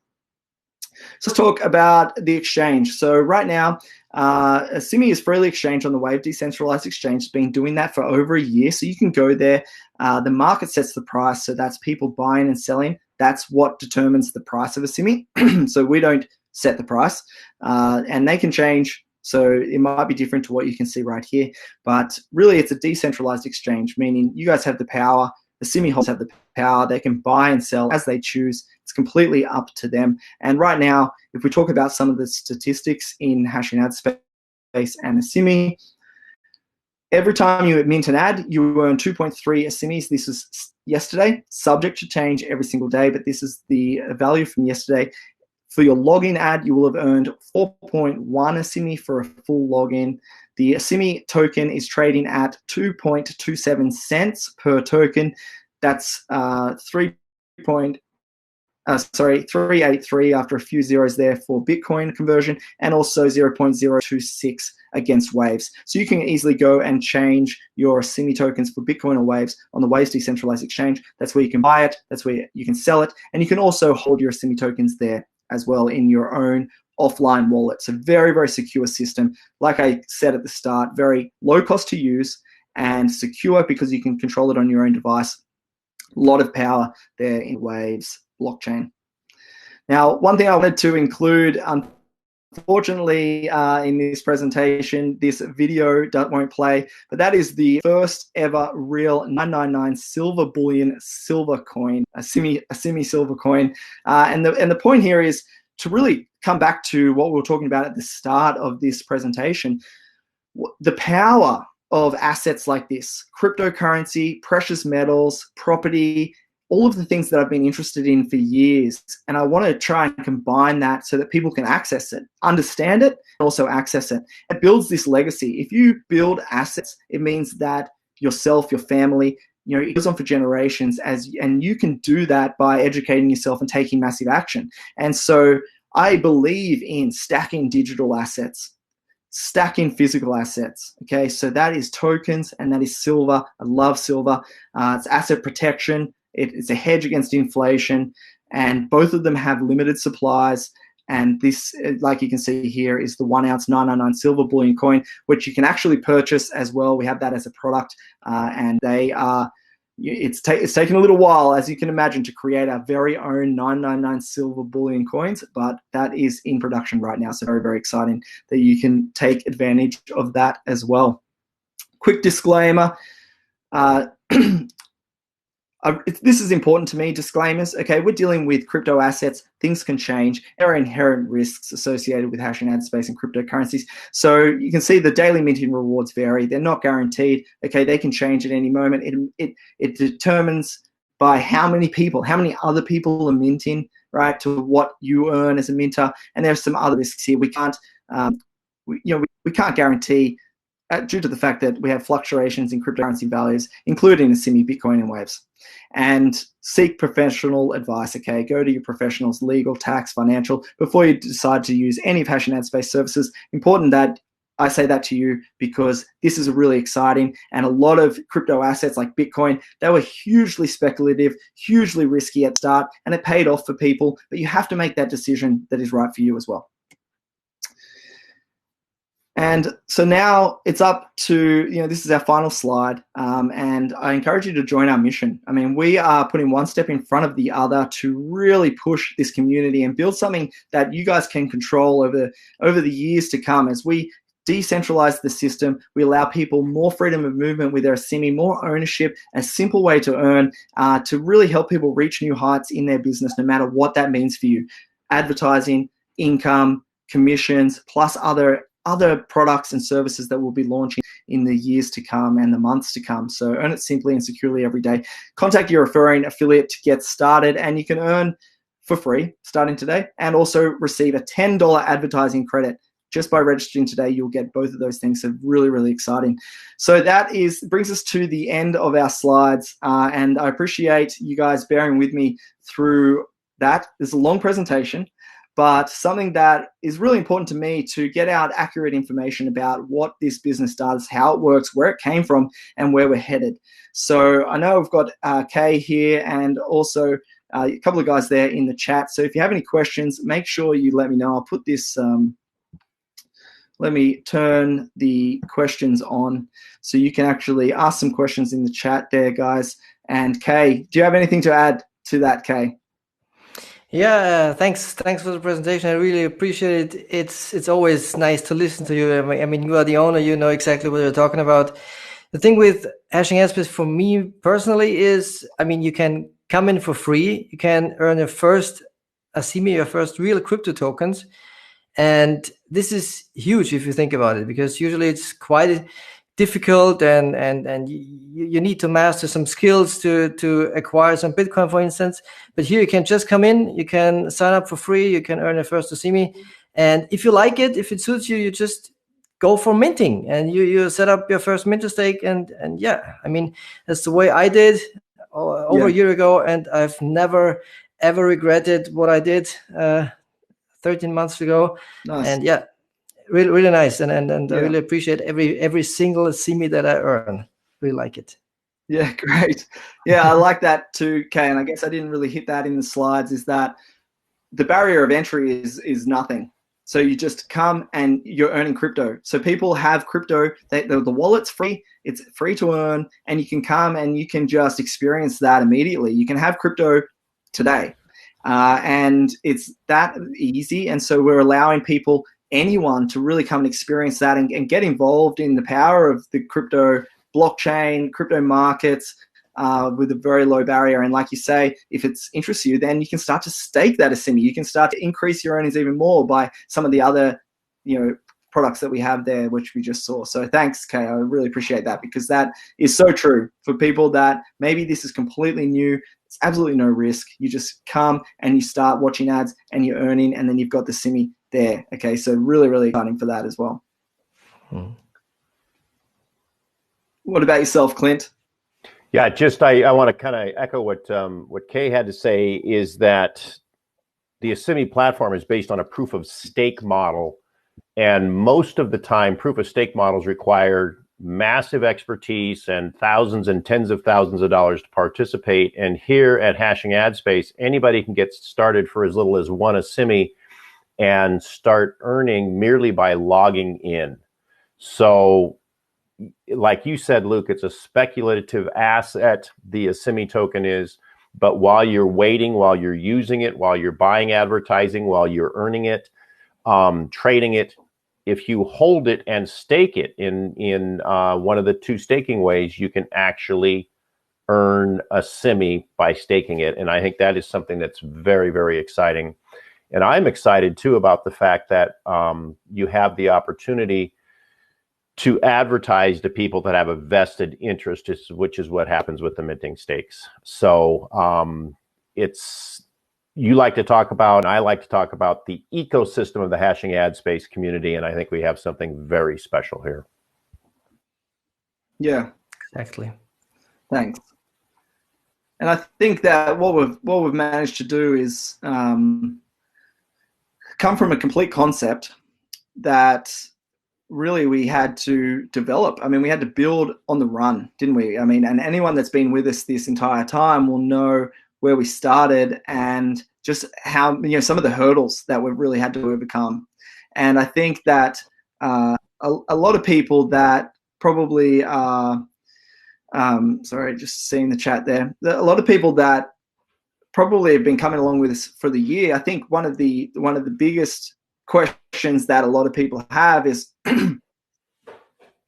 So let's talk about the exchange. So right now, Asimi is freely exchanged on the Wave decentralized exchange. It's been doing that for over a year. So you can go there. The market sets the price. So that's people buying and selling. That's what determines the price of Asimi. So we don't set the price, and they can change. So it might be different to what you can see right here, but really it's a decentralized exchange, meaning you guys have the power. The Asimi holders have the power. They can buy and sell as they choose. It's completely up to them. And right now, if we talk about some of the statistics in hashing ad space and Asimi, every time you mint an ad, you earn 2.3 Asimis. This is yesterday, subject to change every single day, but this is the value from yesterday. For your login ad, you will have earned 4.1 Asimi for a full login. The Asimi token is trading at 2.27 cents per token. That's 383 after a few zeros there for Bitcoin conversion, and also 0.026 against Waves. So you can easily go and change your Asimi tokens for Bitcoin or Waves on the Waves decentralized exchange. That's where you can buy it. That's where you can sell it. And you can also hold your Asimi tokens there as well in your own offline wallet. So very, very secure system. Like I said at the start, very low cost to use and secure because you can control it on your own device. A lot of power there in Waves blockchain. Now, one thing I wanted to include, unfortunately, in this presentation, this video won't play, but that is the first ever real 999 silver bullion silver coin, Asimi silver coin. And the point here is to really come back to what we were talking about at the start of this presentation. The power of assets like this, cryptocurrency, precious metals, property, all of the things that I've been interested in for years. And I want to try and combine that so that people can access it, understand it, and also access it. It builds this legacy. If you build assets, it means that yourself, your family, it goes on for generations, and you can do that by educating yourself and taking massive action. And so I believe in stacking digital assets, stacking physical assets. Okay, so that is tokens and that is silver. I love silver. It's asset protection. It's a hedge against inflation, and both of them have limited supplies. And this, like you can see here, is the 1 ounce 999 silver bullion coin, which you can actually purchase as well. We have that as a product, and they are. It's taken a little while, as you can imagine, to create our very own 999 silver bullion coins, but that is in production right now. So very, very exciting that you can take advantage of that as well. Quick disclaimer. This is important to me. Disclaimers. Okay, we're dealing with crypto assets. Things can change. There are inherent risks associated with hashing ad space and cryptocurrencies. So you can see the daily minting rewards vary. They're not guaranteed. Okay, they can change at any moment. It determines by how many other people are minting, right, to what you earn as a minter. And there's some other risks here. We can't guarantee, due to the fact that we have fluctuations in cryptocurrency values, including Asimi, Bitcoin, and Waves. And seek professional advice, okay? Go to your professionals, legal, tax, financial, before you decide to use any of Hash and AdSpace services. Important that I say that to you because this is really exciting, and a lot of crypto assets like Bitcoin, they were hugely speculative, hugely risky at the start, and it paid off for people, but you have to make that decision that is right for you as well. And so now it's up to, this is our final slide, and I encourage you to join our mission. I mean, we are putting one step in front of the other to really push this community and build something that you guys can control over the years to come. As we decentralize the system, we allow people more freedom of movement with their Asimi, more ownership, a simple way to earn, to really help people reach new heights in their business, no matter what that means for you. Advertising, income, commissions, plus other products and services that we'll be launching in the years to come and the months to come. So earn it simply and securely every day. Contact your referring affiliate to get started, and you can earn for free starting today and also receive a $10 advertising credit. Just by registering today, you'll get both of those things. So really, really exciting. So that brings us to the end of our slides, and I appreciate you guys bearing with me through that. It's a long presentation, but something that is really important to me to get out accurate information about what this business does, how it works, where it came from, and where we're headed. So I know we've got Kay here and also a couple of guys there in the chat. So if you have any questions, make sure you let me know. I'll put this, let me turn the questions on so you can actually ask some questions in the chat there, guys. And Kay, do you have anything to add to that, Kay? Yeah, thanks for the presentation. I really appreciate it. It's always nice to listen to you. I mean, you are the owner, you know exactly what you're talking about. The thing with hashing AdSpace for me personally is, I mean, you can come in for free. You can earn your first Asimi, your first real crypto tokens. And this is huge if you think about it, because usually it's quite difficult and you need to master some skills to acquire some Bitcoin, for instance. But here you can just come in, you can sign up for free, you can earn your first Asimi. And if you like it, if it suits you, you just go for minting and you set up your first minter stake. And yeah, I mean, that's the way I did over a year ago. And I've never, ever regretted what I did 13 months ago. Nice. And yeah, really nice. And I really appreciate every single Asimi that I earn. Really like it. Yeah, great. Yeah, I like that too, Kay. And I guess I didn't really hit that in the slides, is that the barrier of entry is nothing. So you just come and you're earning crypto. So people have crypto, the wallet's free, it's free to earn, and you can come and you can just experience that immediately. You can have crypto today. And it's that easy. And so we're allowing people, anyone, to really come and experience that and get involved in the power of the crypto blockchain, crypto markets, with a very low barrier. And like you say, if it interests you, then you can start to stake that Asimi. You can start to increase your earnings even more by some of the other, products that we have there, which we just saw. So thanks, Kay. I really appreciate that, because that is so true for people that maybe this is completely new. It's absolutely no risk. You just come and you start watching ads and you're earning, and then you've got the Asimi there. Okay, so really, really exciting for that as well. What about yourself, Clint? Yeah, just I want to kind of echo what Kay had to say, is that the Asimi platform is based on a proof of stake model, and most of the time proof of stake models require massive expertise and thousands and tens of thousands of dollars to participate. And here at Hashing AdSpace, anybody can get started for as little as one Asimi and start earning merely by logging in. So like you said, Luke, it's a speculative asset, the Asimi token is, but while you're waiting, while you're using it, while you're buying advertising, while you're earning it, trading it, if you hold it and stake it in one of the two staking ways, you can actually earn a Asimi by staking it. And I think that is something that's very, very exciting. And I'm excited too about the fact that you have the opportunity to advertise to people that have a vested interest, which is what happens with the minting stakes. So it's, you like to talk about, and I like to talk about the ecosystem of the hashing ad space community. And I think we have something very special here. Yeah, Exactly. thanks. And I think that what we've managed to do is come from a complete concept that really we had to develop. I mean, we had to build on the run, didn't we? I mean, and anyone that's been with us this entire time will know where we started and just how, you know, some of the hurdles that we've really had to overcome. And I think that a lot of people that probably are, sorry, just seeing the chat there, a lot of people that probably have been coming along with us for the year, I think one of the biggest questions that a lot of people have is, you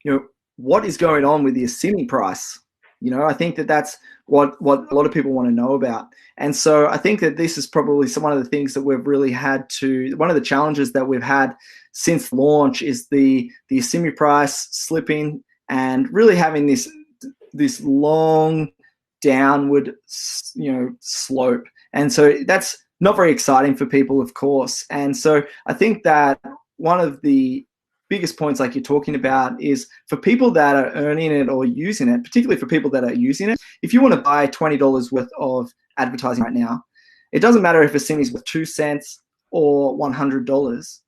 know, what is going on with the Asimi price? You know, I think that that's what a lot of people want to know about. And so I think that this is probably one of the things that we've really had to, one of the challenges that we've had since launch is the Asimi price slipping and really having this long downward, you know, slope. And so that's not very exciting for people, of course. And so I think that one of the biggest points, like you're talking about, is for people that are earning it or using it, particularly for people that are using it, if you want to buy $20 worth of advertising right now, it doesn't matter if Asimi is worth 2 cents or $100.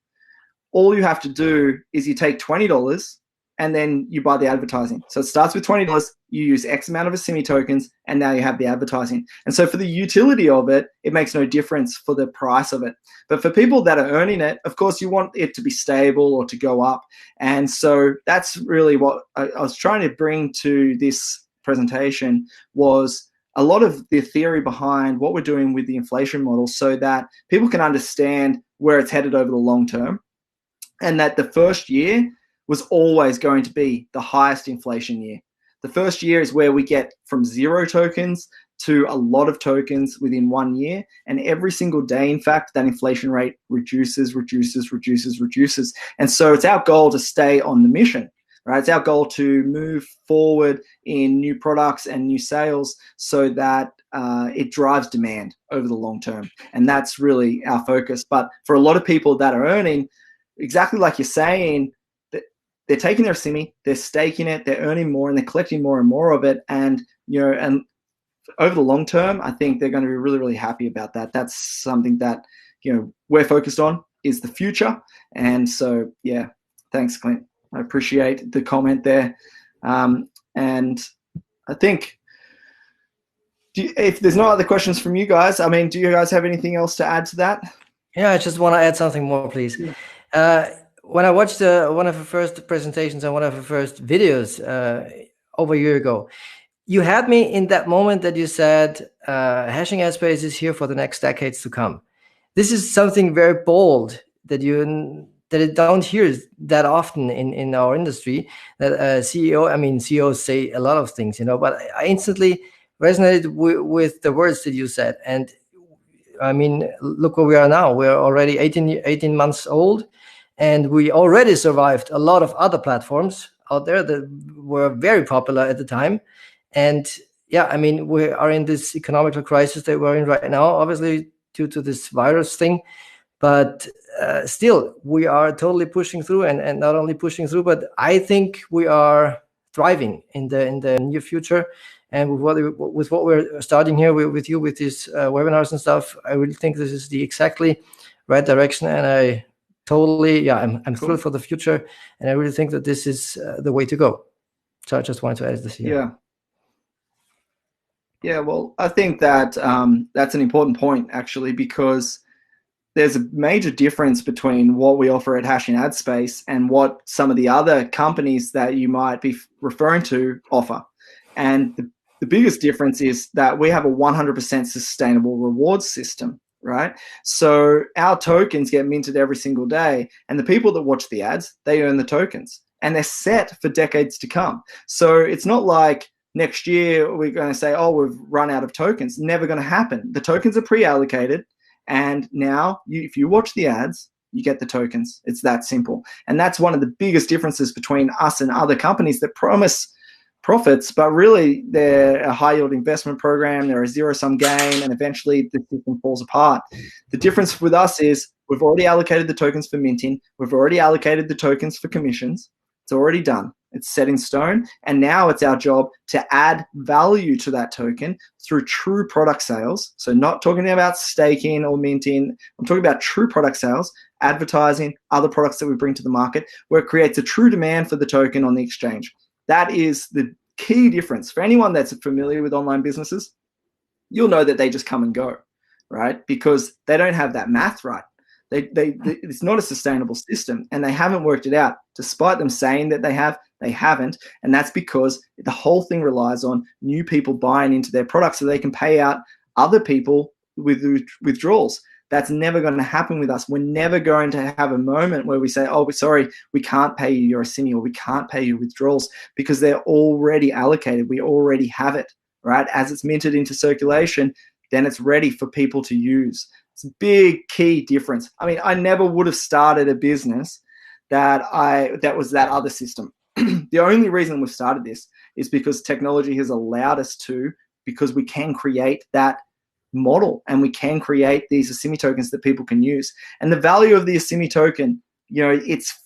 All you have to do is you take $20 and then you buy the advertising. So it starts with $20, you use X amount of Asimi tokens, and now you have the advertising. And so for the utility of it, it makes no difference for the price of it. But for people that are earning it, of course, you want it to be stable or to go up. And so that's really what I was trying to bring to this presentation, was a lot of the theory behind what we're doing with the inflation model, so that people can understand where it's headed over the long term, and that the first year was always going to be the highest inflation year. The first year is where we get from 0 tokens to a lot of tokens within 1 year. And every single day, in fact, that inflation rate reduces. And so it's our goal to stay on the mission, right? It's our goal to move forward in new products and new sales so that it drives demand over the long term. And that's really our focus. But for a lot of people that are earning, exactly like you're saying, they're taking their Asimi, they're staking it, they're earning more, and they're collecting more and more of it. And, you know, and over the long term, I think they're going to be really, really happy about that. That's something that, you know, we're focused on, is the future. And so, yeah, thanks, Clint. I appreciate the comment there. And I think, if there's no other questions from you guys, I mean, do you guys have anything else to add to that? Yeah, I just want to add something more, please. Yeah. When I watched one of the first presentations and one of the first videos over a year ago, you had me in that moment that you said hashing ad space is here for the next decades to come. This is something very bold that you don't hear that often in our industry. That CEOs say a lot of things, you know, but I instantly resonated with the words that you said. And I mean, look where we are now. We're already 18 months old. And we already survived a lot of other platforms out there that were very popular at the time. And yeah, I mean, we are in this economical crisis that we're in right now, obviously due to this virus thing. But still, we are totally pushing through, and not only pushing through, but I think we are thriving in the near future. And with what we're starting here with you, with these webinars and stuff, I really think this is the exactly right direction. And I totally, yeah, I'm cool. Thrilled for the future, and I really think that this is the way to go. So I just wanted to add this here. Yeah. Well, I think that that's an important point, actually, because there's a major difference between what we offer at Hashing Ad Space and what some of the other companies that you might be referring to offer. And the biggest difference is that we have a 100% sustainable rewards system. Right? So our tokens get minted every single day, and the people that watch the ads, they earn the tokens, and they're set for decades to come. So it's not like next year we're going to say, oh, we've run out of tokens. Never going to happen. The tokens are pre-allocated, and now if you watch the ads, you get the tokens. It's that simple. And that's one of the biggest differences between us and other companies that promise profits, but really they're a high yield investment program. They're a zero-sum game, and eventually the system falls apart. The difference with us is we've already allocated the tokens for minting. We've already allocated the tokens for commissions. It's already done. It's set in stone. And now it's our job to add value to that token through true product sales. So not talking about staking or minting. I'm talking about true product sales, advertising, other products that we bring to the market, where it creates a true demand for the token on the exchange. That is the key difference. For anyone that's familiar with online businesses, you'll know that they just come and go, right? Because they don't have that math right. It's not a sustainable system, and they haven't worked it out. Despite them saying that they haven't, and that's because the whole thing relies on new people buying into their products so they can pay out other people with withdrawals. That's never going to happen with us. We're never going to have a moment where we say, oh, sorry, we can't pay you your Asimi, or we can't pay you withdrawals, because they're already allocated. We already have it, right? As it's minted into circulation, then it's ready for people to use. It's a big key difference. I mean, I never would have started a business that was that other system. The only reason we've started this is because technology has allowed us to, because we can create that model and we can create these Asimi tokens that people can use. And the value of the Asimi token, it's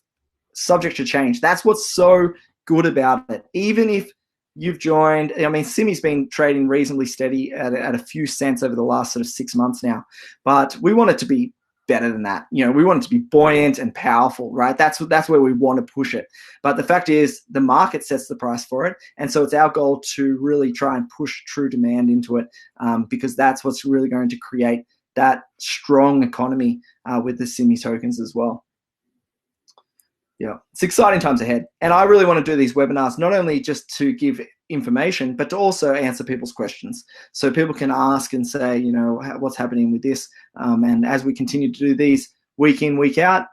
subject to change. That's what's so good about it. Even if you've joined, I mean, Simi's been trading reasonably steady at a few cents over the last sort of 6 months now, but we want it to be better than that. We want it to be buoyant and powerful, right? That's where we want to push it. But the fact is, the market sets the price for it, and so it's our goal to really try and push true demand into it, because that's what's really going to create that strong economy with the Simi tokens as well. Yeah, it's exciting times ahead. And I really want to do these webinars, not only just to give information, but to also answer people's questions. So people can ask and say, what's happening with this? And as we continue to do these week in, week out,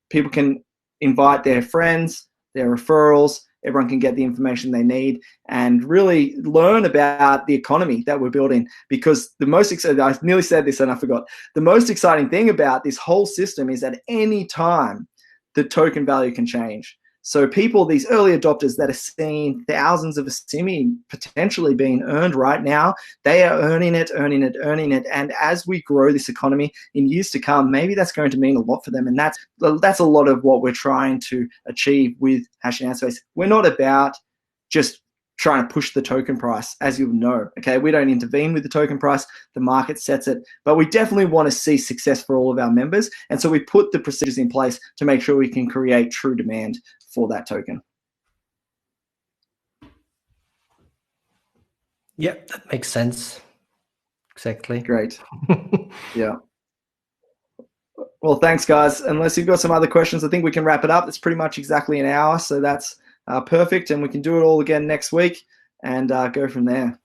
people can invite their friends, their referrals, everyone can get the information they need and really learn about the economy that we're building. Because the most exciting, I nearly said this and I forgot, the most exciting thing about this whole system is at any time, the token value can change. So people, these early adopters that are seeing thousands of Asimi potentially being earned right now, they are earning it. And as we grow this economy in years to come, maybe that's going to mean a lot for them. And that's a lot of what we're trying to achieve with Hashing Airspace. We're not about just trying to push the token price, as you'll know. Okay, we don't intervene with the token price, the market sets it, but we definitely want to see success for all of our members, and so we put the procedures in place to make sure we can create true demand for that token. Yeah, that makes sense. Exactly. Great. Yeah. Well, thanks, guys. Unless you've got some other questions, I think we can wrap it up. It's pretty much exactly an hour, so that's perfect, and we can do it all again next week and go from there.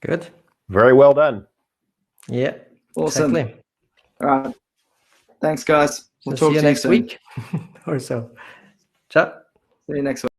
Good. Very well done. Yeah. Awesome. Exactly. All right. Thanks, guys. We'll So talk see you to you next soon. week or so. Ciao. See you next week.